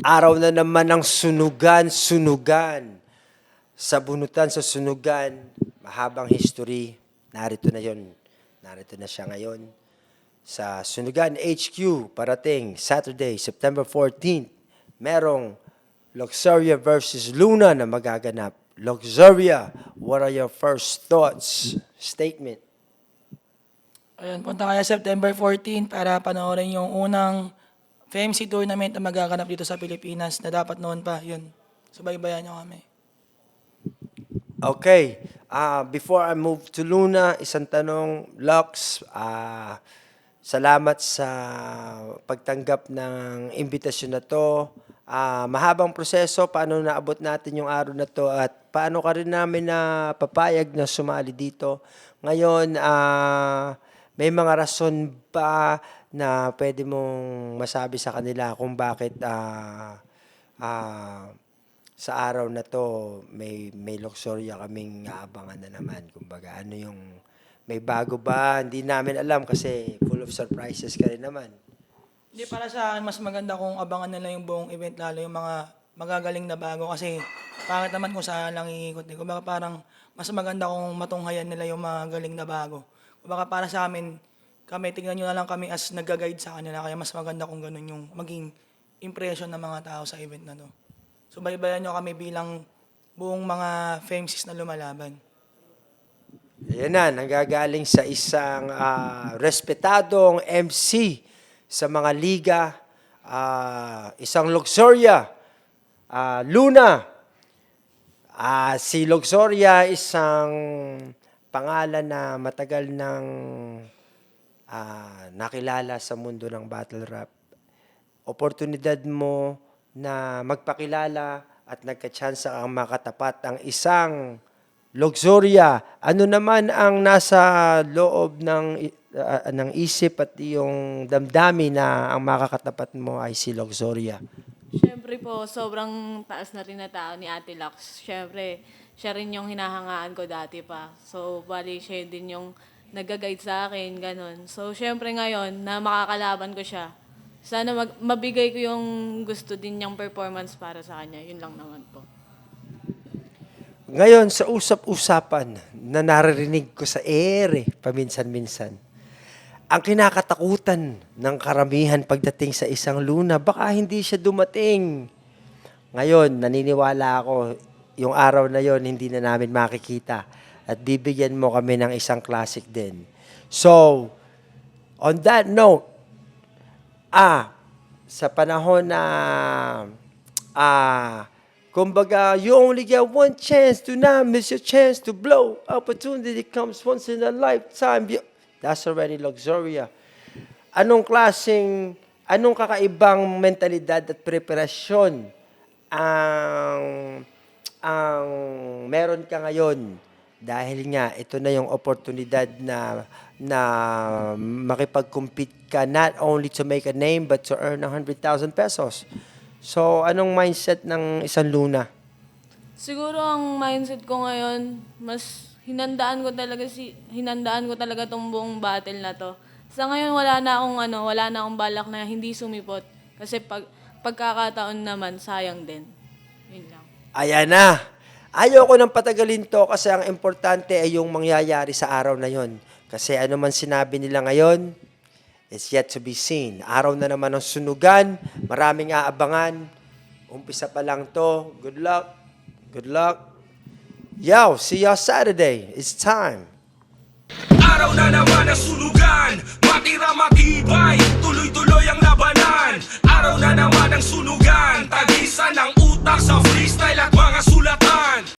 Araw na naman ng sunugan. Sa bunutan, sa sunugan, mahabang history. Narito na yon. Narito na siya ngayon. Sa Sunugan HQ, parating Saturday, September 14th, merong Luxuria versus Luna na magaganap. Luxuria, what are your first thoughts? Statement. Ayun, punta kayo September 14 para panoorin yung unang FMC tournament na magaganap dito sa Pilipinas na dapat noon pa. Yun, subaybayan nyo kami. Okay. Before I move to Luna, isang tanong, Lux, salamat sa pagtanggap ng imbitasyon na to. Mahabang proseso, paano naabot natin yung araw na to at paano ka rin namin na papayag na sumali dito. Ngayon, may mga rason ba na pwede mong masabi sa kanila kung bakit sa araw na to may Luxuria kaming aabangan na naman. Kumbaga, ano yung may bago ba? Hindi namin alam kasi full of surprises ka rin naman. Hindi, para sa akin, mas maganda kung abangan nila yung buong event, lalo yung mga magagaling na bago kasi pangit naman kung saan lang iikot. Kumbaga parang mas maganda kung matunghayan nila yung mga galing na bago. Kumbaga para sa amin, kami, tignan nyo na lang kami as nag-guide sa kanila. Kaya mas maganda kung ganun yung maging impression ng mga tao sa event na to. So baybayan nyo kami bilang buong mga FEMCs na lumalaban. Yan na, nanggagaling sa isang respetadong MC sa mga liga, isang Luxuria, Luna. Si Luxuria isang pangalan na matagal nang nakilala sa mundo ng battle rap. Oportunidad mo na magpakilala at nagka-chance ang makatapat ang isang Luxuria. Ano naman ang nasa loob ng isip at yung damdamin na ang makakatapat mo ay si Luxuria? Siyempre po, sobrang taas na rin na tao ni Ate Lux. Siyempre, siya rin yung hinahangaan ko dati pa. So, bali siya din yung nag-guide sa akin, ganun. So, siyempre ngayon, na makakalaban ko siya, sana mabigay ko yung gusto din niyang performance para sa kanya. Yun lang naman po. Ngayon, sa usap-usapan na naririnig ko sa ere, paminsan-minsan, ang kinakatakutan ng karamihan pagdating sa isang Luna, baka hindi siya dumating. Ngayon, naniniwala ako, yung araw na yon hindi na namin makikita at bibigyan mo kami ng isang classic din. So, on that note, sa panahon na kumbaga, you only get one chance to not miss your chance to blow. Opportunity comes once in a lifetime. That's already Luxuria. Anong kakaibang mentalidad at preparasyon ang meron ka ngayon? Dahil nga, ito na yung oportunidad na makipag-compete ka not only to make a name but to earn 100,000 pesos. So, anong mindset ng isang Luna? Siguro ang mindset ko ngayon, mas hinandaan ko talaga tong buong battle na to. Sa ngayon wala na akong balak na hindi sumipot kasi pagkakataon naman sayang din. Yun lang. Ayan na. Ayoko nang patagalin to kasi ang importante ay yung mangyayari sa araw na yon. Kasi ano man sinabi nila ngayon, it's yet to be seen. Araw na naman ng sunugan, maraming aabangan. Umpisa pa lang to. Good luck. Good luck. Yo, see y'all Saturday. It's time. Araw na naman ang sunugan, matira matibay, tuloy-tuloy ang laban.